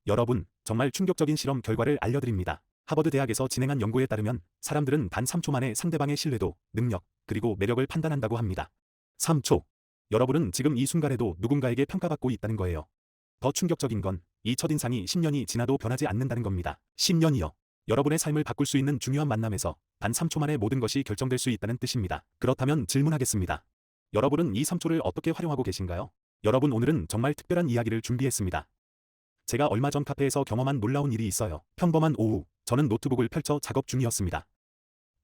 여러분, 정말 충격적인 실험 결과를 알려드립니다. 하버드 대학에서 진행한 연구에 따르면 사람들은 단 3초 만에 상대방의 신뢰도, 능력, 그리고 매력을 판단한다고 합니다. 3초. 여러분은 지금 이 순간에도 누군가에게 평가받고 있다는 거예요. 더 충격적인 건 이 첫인상이 10년이 지나도 변하지 않는다는 겁니다. 10년이요. 여러분의 삶을 바꿀 수 있는 중요한 만남에서 단 3초 만에 모든 것이 결정될 수 있다는 뜻입니다. 그렇다면 질문하겠습니다. 여러분은 이 3초를 어떻게 활용하고 계신가요? 여러분, 오늘은 정말 특별한 이야기를 준비했습니다. 제가 얼마 전 카페에서 경험한 놀라운 일이 있어요. 평범한 오후, 저는 노트북을 펼쳐 작업 중이었습니다.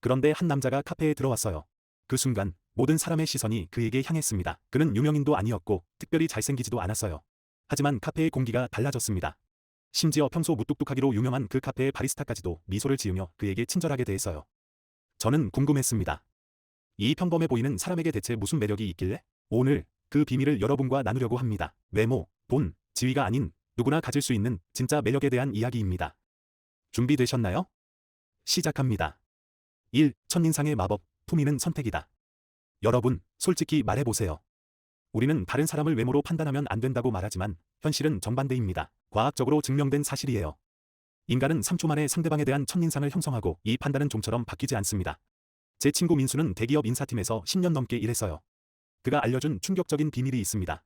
그런데 한 남자가 카페에 들어왔어요. 그 순간 모든 사람의 시선이 그에게 향했습니다. 그는 유명인도 아니었고 특별히 잘생기지도 않았어요. 하지만 카페의 공기가 달라졌습니다. 심지어 평소 무뚝뚝하기로 유명한 그 카페의 바리스타까지도 미소를 지으며 그에게 친절하게 대했어요. 저는 궁금했습니다. 이 평범해 보이는 사람에게 대체 무슨 매력이 있길래? 오늘 그 비밀을 여러분과 나누려고 합니다. 외모, 돈, 지위가 아닌 누구나 가질 수 있는 진짜 매력에 대한 이야기입니다. 준비되셨나요? 시작합니다. 1. 첫인상의 마법, 품위는 선택이다. 여러분, 솔직히 말해보세요. 우리는 다른 사람을 외모로 판단하면 안 된다고 말하지만 현실은 정반대입니다. 과학적으로 증명된 사실이에요. 인간은 3초 만에 상대방에 대한 첫인상을 형성하고 이 판단은 좀처럼 바뀌지 않습니다. 제 친구 민수는 대기업 인사팀에서 10년 넘게 일했어요. 그가 알려준 충격적인 비밀이 있습니다.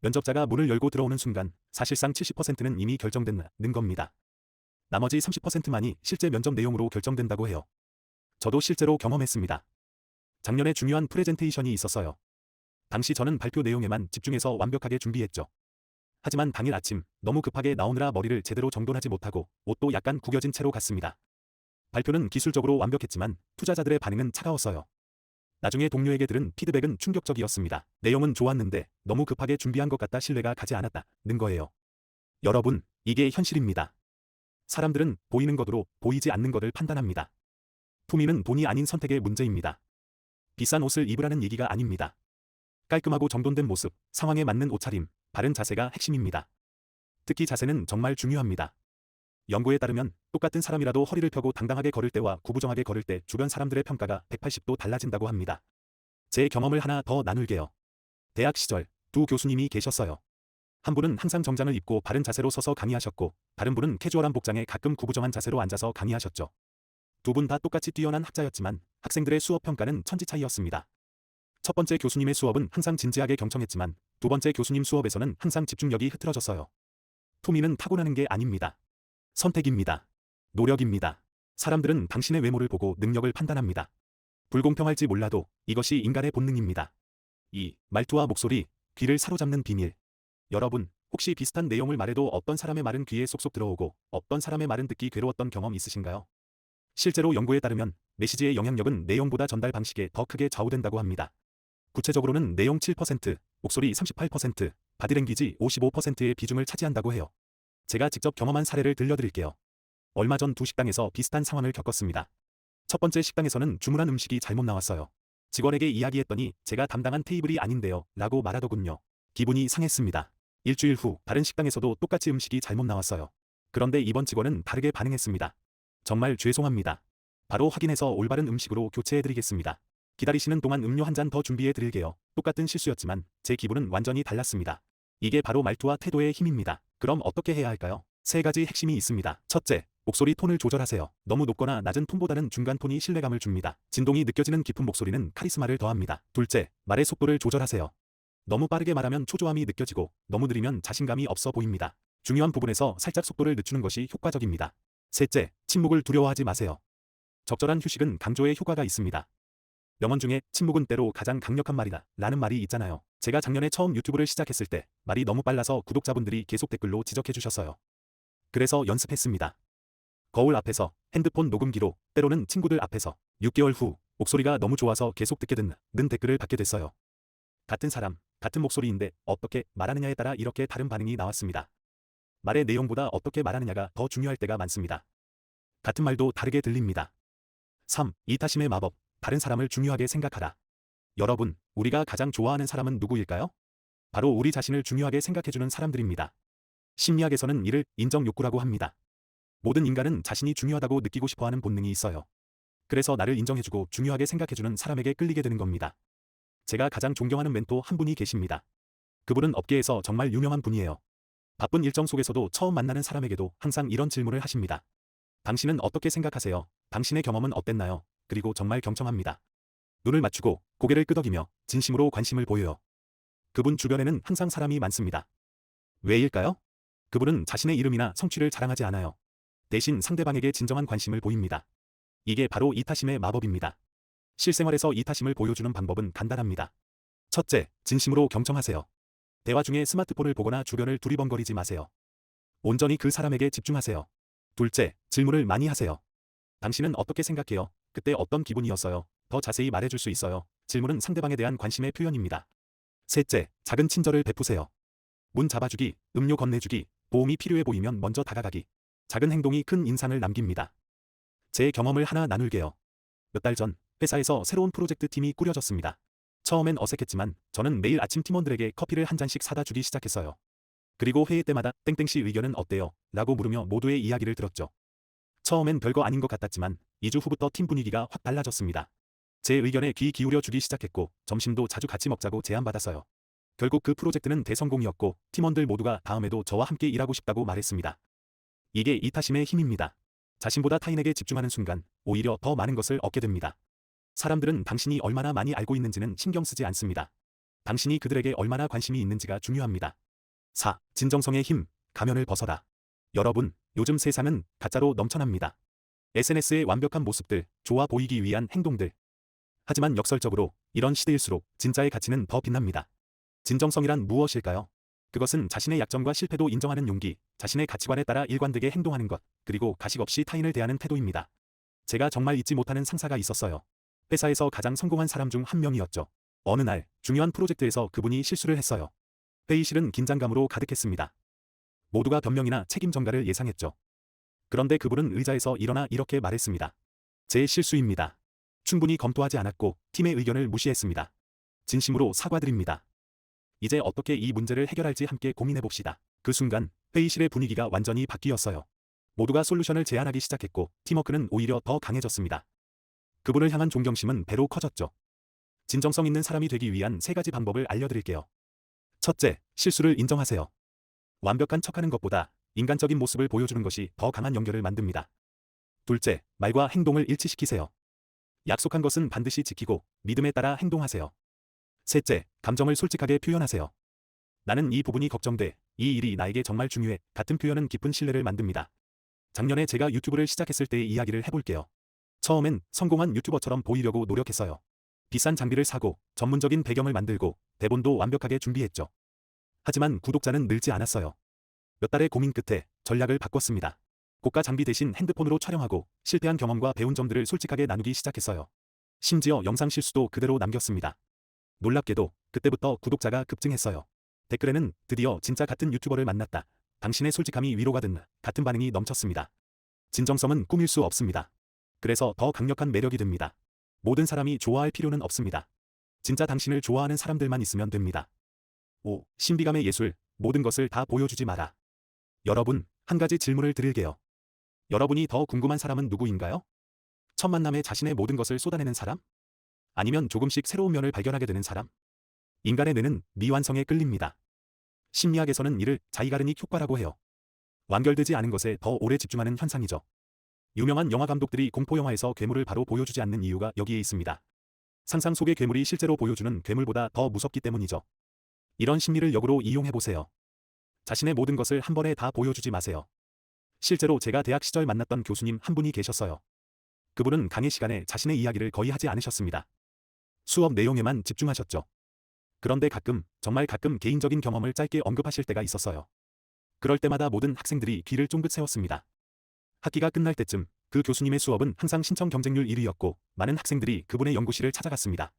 면접자가 문을 열고 들어오는 순간 사실상 70%는 이미 결정된 겁니다. 나머지 30%만이 실제 면접 내용으로 결정된다고 해요. 저도 실제로 경험했습니다. 작년에 중요한 프레젠테이션이 있었어요. 당시 저는 발표 내용에만 집중해서 완벽하게 준비했죠. 하지만 당일 아침 너무 급하게 나오느라 머리를 제대로 정돈하지 못하고 옷도 약간 구겨진 채로 갔습니다. 발표는 기술적으로 완벽했지만 투자자들의 반응은 차가웠어요. 나중에 동료에게 들은 피드백은 충격적이었습니다. 내용은 좋았는데 너무 급하게 준비한 것 같다, 신뢰가 가지 않았다는 거예요. 여러분, 이게 현실입니다. 사람들은 보이는 것으로 보이지 않는 것을 판단합니다. 품위는 돈이 아닌 선택의 문제입니다. 비싼 옷을 입으라는 얘기가 아닙니다. 깔끔하고 정돈된 모습, 상황에 맞는 옷차림, 바른 자세가 핵심입니다. 특히 자세는 정말 중요합니다. 연구에 따르면 똑같은 사람이라도 허리를 펴고 당당하게 걸을 때와 구부정하게 걸을 때 주변 사람들의 평가가 180도 달라진다고 합니다. 제 경험을 하나 더 나눌게요. 대학 시절 두 교수님이 계셨어요. 한 분은 항상 정장을 입고 바른 자세로 서서 강의하셨고 다른 분은 캐주얼한 복장에 가끔 구부정한 자세로 앉아서 강의하셨죠. 두 분 다 똑같이 뛰어난 학자였지만 학생들의 수업 평가는 천지 차이였습니다. 첫 번째 교수님의 수업은 항상 진지하게 경청했지만 두 번째 교수님 수업에서는 항상 집중력이 흐트러졌어요. 품위는 타고나는 게 아닙니다. 선택입니다. 노력입니다. 사람들은 당신의 외모를 보고 능력을 판단합니다. 불공평할지 몰라도 이것이 인간의 본능입니다. 2. 말투와 목소리, 귀를 사로잡는 비밀. 여러분, 혹시 비슷한 내용을 말해도 어떤 사람의 말은 귀에 쏙쏙 들어오고 어떤 사람의 말은 듣기 괴로웠던 경험 있으신가요? 실제로 연구에 따르면 메시지의 영향력은 내용보다 전달 방식에 더 크게 좌우된다고 합니다. 구체적으로는 내용 7%, 목소리 38%, 바디랭귀지 55%의 비중을 차지한다고 해요. 제가 직접 경험한 사례를 들려드릴게요. 얼마 전 두 식당에서 비슷한 상황을 겪었습니다. 첫 번째 식당에서는 주문한 음식이 잘못 나왔어요. 직원에게 이야기했더니 제가 담당한 테이블이 아닌데요 라고 말하더군요. 기분이 상했습니다. 일주일 후 다른 식당에서도 똑같이 음식이 잘못 나왔어요. 그런데 이번 직원은 다르게 반응했습니다. 정말 죄송합니다. 바로 확인해서 올바른 음식으로 교체해드리겠습니다. 기다리시는 동안 음료 한 잔 더 준비해드릴게요. 똑같은 실수였지만 제 기분은 완전히 달랐습니다. 이게 바로 말투와 태도의 힘입니다. 그럼 어떻게 해야 할까요? 세 가지 핵심이 있습니다. 첫째, 목소리 톤을 조절하세요. 너무 높거나 낮은 톤보다는 중간 톤이 신뢰감을 줍니다. 진동이 느껴지는 깊은 목소리는 카리스마를 더합니다. 둘째, 말의 속도를 조절하세요. 너무 빠르게 말하면 초조함이 느껴지고 너무 느리면 자신감이 없어 보입니다. 중요한 부분에서 살짝 속도를 늦추는 것이 효과적입니다. 셋째, 침묵을 두려워하지 마세요. 적절한 휴식은 강조에 효과가 있습니다. 명언 중에 침묵은 때로 가장 강력한 말이다 라는 말이 있잖아요. 제가 작년에 처음 유튜브를 시작했을 때 말이 너무 빨라서 구독자분들이 계속 댓글로 지적해 주셨어요. 그래서 연습했습니다. 거울 앞에서, 핸드폰 녹음기로, 때로는 친구들 앞에서. 6개월 후 목소리가 너무 좋아서 계속 듣게 는 댓글을 받게 됐어요. 같은 사람, 같은 목소리인데 어떻게 말하느냐에 따라 이렇게 다른 반응이 나왔습니다. 말의 내용보다 어떻게 말하느냐가 더 중요할 때가 많습니다. 같은 말도 다르게 들립니다. 3. 이타심의 마법. 다른 사람을 중요하게 생각하라. 여러분, 우리가 가장 좋아하는 사람은 누구일까요? 바로 우리 자신을 중요하게 생각해주는 사람들입니다. 심리학에서는 이를 인정 욕구라고 합니다. 모든 인간은 자신이 중요하다고 느끼고 싶어하는 본능이 있어요. 그래서 나를 인정해주고 중요하게 생각해주는 사람에게 끌리게 되는 겁니다. 제가 가장 존경하는 멘토 한 분이 계십니다. 그분은 업계에서 정말 유명한 분이에요. 바쁜 일정 속에서도 처음 만나는 사람에게도 항상 이런 질문을 하십니다. 당신은 어떻게 생각하세요? 당신의 경험은 어땠나요? 그리고 정말 경청합니다. 눈을 맞추고 고개를 끄덕이며 진심으로 관심을 보여요. 그분 주변에는 항상 사람이 많습니다. 왜일까요? 그분은 자신의 이름이나 성취를 자랑하지 않아요. 대신 상대방에게 진정한 관심을 보입니다. 이게 바로 이타심의 마법입니다. 실생활에서 이타심을 보여주는 방법은 간단합니다. 첫째, 진심으로 경청하세요. 대화 중에 스마트폰을 보거나 주변을 두리번거리지 마세요. 온전히 그 사람에게 집중하세요. 둘째, 질문을 많이 하세요. 당신은 어떻게 생각해요? 그때 어떤 기분이었어요? 더 자세히 말해줄 수 있어요? 질문은 상대방에 대한 관심의 표현입니다. 셋째, 작은 친절을 베푸세요. 문 잡아주기, 음료 건네주기, 도움이 필요해 보이면 먼저 다가가기. 작은 행동이 큰 인상을 남깁니다. 제 경험을 하나 나눌게요. 몇 달 전, 회사에서 새로운 프로젝트 팀이 꾸려졌습니다. 처음엔 어색했지만 저는 매일 아침 팀원들에게 커피를 한 잔씩 사다 주기 시작했어요. 그리고 회의 때마다 땡땡씨 의견은 어때요? 라고 물으며 모두의 이야기를 들었죠. 처음엔 별거 아닌 것 같았지만 2주 후부터 팀 분위기가 확 달라졌습니다. 제 의견에 귀 기울여 주기 시작했고 점심도 자주 같이 먹자고 제안받았어요. 결국 그 프로젝트는 대성공이었고 팀원들 모두가 다음에도 저와 함께 일하고 싶다고 말했습니다. 이게 이타심의 힘입니다. 자신보다 타인에게 집중하는 순간 오히려 더 많은 것을 얻게 됩니다. 사람들은 당신이 얼마나 많이 알고 있는지는 신경 쓰지 않습니다. 당신이 그들에게 얼마나 관심이 있는지가 중요합니다. 4. 진정성의 힘, 가면을 벗어라. 여러분, 요즘 세상은 가짜로 넘쳐납니다. SNS의 완벽한 모습들, 좋아 보이기 위한 행동들. 하지만 역설적으로 이런 시대일수록 진짜의 가치는 더 빛납니다. 진정성이란 무엇일까요? 그것은 자신의 약점과 실패도 인정하는 용기, 자신의 가치관에 따라 일관되게 행동하는 것, 그리고 가식 없이 타인을 대하는 태도입니다. 제가 정말 잊지 못하는 상사가 있었어요. 회사에서 가장 성공한 사람 중 한 명이었죠. 어느 날 중요한 프로젝트에서 그분이 실수를 했어요. 회의실은 긴장감으로 가득했습니다. 모두가 변명이나 책임 전가를 예상했죠. 그런데 그분은 의자에서 일어나 이렇게 말했습니다. 제 실수입니다. 충분히 검토하지 않았고 팀의 의견을 무시했습니다. 진심으로 사과드립니다. 이제 어떻게 이 문제를 해결할지 함께 고민해봅시다. 그 순간 회의실의 분위기가 완전히 바뀌었어요. 모두가 솔루션을 제안하기 시작했고 팀워크는 오히려 더 강해졌습니다. 그분을 향한 존경심은 배로 커졌죠. 진정성 있는 사람이 되기 위한 3가지 방법을 알려드릴게요. 첫째, 실수를 인정하세요. 완벽한 척하는 것보다 인간적인 모습을 보여주는 것이 더 강한 연결을 만듭니다. 둘째, 말과 행동을 일치시키세요. 약속한 것은 반드시 지키고 믿음에 따라 행동하세요. 셋째, 감정을 솔직하게 표현하세요. 나는 이 부분이 걱정돼. 이 일이 나에게 정말 중요해. 같은 표현은 깊은 신뢰를 만듭니다. 작년에 제가 유튜브를 시작했을 때의 이야기를 해볼게요. 처음엔 성공한 유튜버처럼 보이려고 노력했어요. 비싼 장비를 사고 전문적인 배경을 만들고 대본도 완벽하게 준비했죠. 하지만 구독자는 늘지 않았어요. 몇 달의 고민 끝에 전략을 바꿨습니다. 고가 장비 대신 핸드폰으로 촬영하고 실패한 경험과 배운 점들을 솔직하게 나누기 시작했어요. 심지어 영상 실수도 그대로 남겼습니다. 놀랍게도 그때부터 구독자가 급증했어요. 댓글에는 드디어 진짜 같은 유튜버를 만났다. 당신의 솔직함이 위로가 된다. 같은 반응이 넘쳤습니다. 진정성은 꾸밀 수 없습니다. 그래서 더 강력한 매력이 됩니다. 모든 사람이 좋아할 필요는 없습니다. 진짜 당신을 좋아하는 사람들만 있으면 됩니다. 5. 신비감의 예술. 모든 것을 다 보여주지 마라. 여러분, 한 가지 질문을 드릴게요. 여러분이 더 궁금한 사람은 누구인가요? 첫 만남에 자신의 모든 것을 쏟아내는 사람? 아니면 조금씩 새로운 면을 발견하게 되는 사람? 인간의 뇌는 미완성에 끌립니다. 심리학에서는 이를 자이가르닉 효과라고 해요. 완결되지 않은 것에 더 오래 집중하는 현상이죠. 유명한 영화 감독들이 공포영화에서 괴물을 바로 보여주지 않는 이유가 여기에 있습니다. 상상 속의 괴물이 실제로 보여주는 괴물보다 더 무섭기 때문이죠. 이런 심리를 역으로 이용해보세요. 자신의 모든 것을 한 번에 다 보여주지 마세요. 실제로 제가 대학 시절 만났던 교수님 한 분이 계셨어요. 그분은 강의 시간에 자신의 이야기를 거의 하지 않으셨습니다. 수업 내용에만 집중하셨죠. 그런데 정말 가끔 개인적인 경험을 짧게 언급하실 때가 있었어요. 그럴 때마다 모든 학생들이 귀를 쫑긋 세웠습니다. 학기가 끝날 때쯤 그 교수님의 수업은 항상 신청 경쟁률 1위였고 많은 학생들이 그분의 연구실을 찾아갔습니다.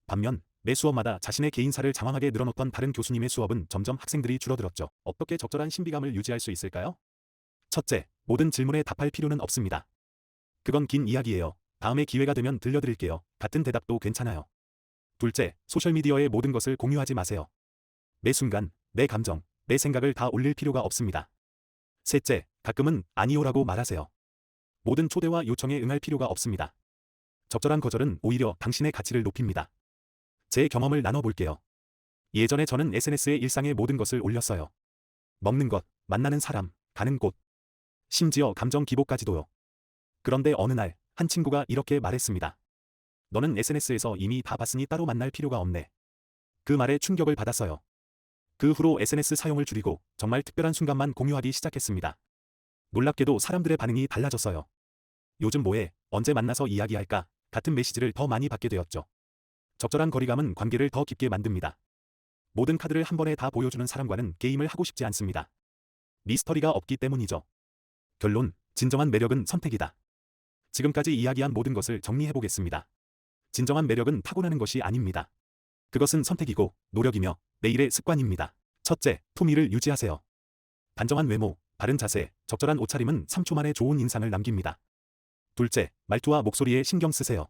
반면 매 수업마다 자신의 개인사를 장황하게 늘어놓던 다른 교수님의 수업은 점점 학생들이 줄어들었죠. 어떻게 적절한 신비감을 유지할 수 있을까요? 첫째, 모든 질문에 답할 필요는 없습니다. 그건 긴 이야기예요. 다음에 기회가 되면 들려드릴게요. 같은 대답도 괜찮아요. 둘째, 소셜미디어에 모든 것을 공유하지 마세요. 매 순간, 내 감정, 내 생각을 다 올릴 필요가 없습니다. 셋째, 가끔은 아니요라고 말하세요. 모든 초대와 요청에 응할 필요가 없습니다. 적절한 거절은 오히려 당신의 가치를 높입니다. 제 경험을 나눠볼게요. 예전에 저는 SNS에 일상의 모든 것을 올렸어요. 먹는 것, 만나는 사람, 가는 곳, 심지어 감정 기복까지도요. 그런데 어느 날, 한 친구가 이렇게 말했습니다. 너는 SNS에서 이미 다 봤으니 따로 만날 필요가 없네. 그 말에 충격을 받았어요. 그 후로 SNS 사용을 줄이고 정말 특별한 순간만 공유하기 시작했습니다. 놀랍게도 사람들의 반응이 달라졌어요. 요즘 뭐해? 언제 만나서 이야기할까? 같은 메시지를 더 많이 받게 되었죠. 적절한 거리감은 관계를 더 깊게 만듭니다. 모든 카드를 한 번에 다 보여주는 사람과는 게임을 하고 싶지 않습니다. 미스터리가 없기 때문이죠. 결론, 진정한 매력은 선택이다. 지금까지 이야기한 모든 것을 정리해보겠습니다. 진정한 매력은 타고나는 것이 아닙니다. 그것은 선택이고 노력이며 매일의 습관입니다. 첫째, 품위를 유지하세요. 단정한 외모, 바른 자세, 적절한 옷차림은 3초 만에 좋은 인상을 남깁니다. 둘째, 말투와 목소리에 신경 쓰세요.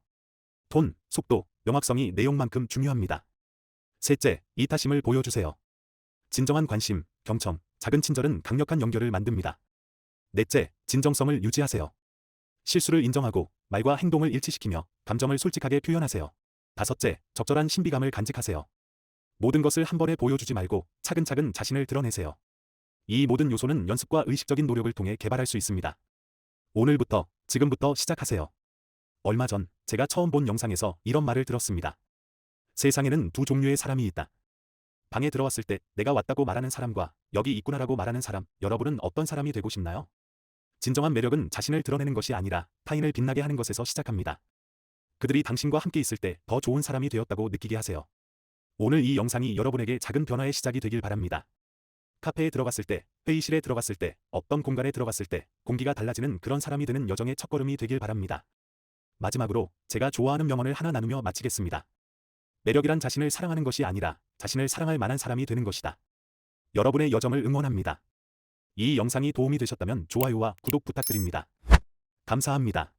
톤, 속도, 명확성이 내용만큼 중요합니다. 셋째, 이타심을 보여주세요. 진정한 관심, 경청, 작은 친절은 강력한 연결을 만듭니다. 넷째, 진정성을 유지하세요. 실수를 인정하고 말과 행동을 일치시키며 감정을 솔직하게 표현하세요. 다섯째, 적절한 신비감을 간직하세요. 모든 것을 한 번에 보여주지 말고 차근차근 자신을 드러내세요. 이 모든 요소는 연습과 의식적인 노력을 통해 개발할 수 있습니다. 오늘부터, 지금부터 시작하세요. 얼마 전 제가 처음 본 영상에서 이런 말을 들었습니다. 세상에는 두 종류의 사람이 있다. 방에 들어왔을 때 내가 왔다고 말하는 사람과 여기 있구나라고 말하는 사람, 여러분은 어떤 사람이 되고 싶나요? 진정한 매력은 자신을 드러내는 것이 아니라 타인을 빛나게 하는 것에서 시작합니다. 그들이 당신과 함께 있을 때 더 좋은 사람이 되었다고 느끼게 하세요. 오늘 이 영상이 여러분에게 작은 변화의 시작이 되길 바랍니다. 카페에 들어갔을 때, 회의실에 들어갔을 때, 어떤 공간에 들어갔을 때 공기가 달라지는 그런 사람이 되는 여정의 첫걸음이 되길 바랍니다. 마지막으로 제가 좋아하는 명언을 하나 나누며 마치겠습니다. 매력이란 자신을 사랑하는 것이 아니라 자신을 사랑할 만한 사람이 되는 것이다. 여러분의 여정을 응원합니다. 이 영상이 도움이 되셨다면 좋아요와 구독 부탁드립니다. 감사합니다.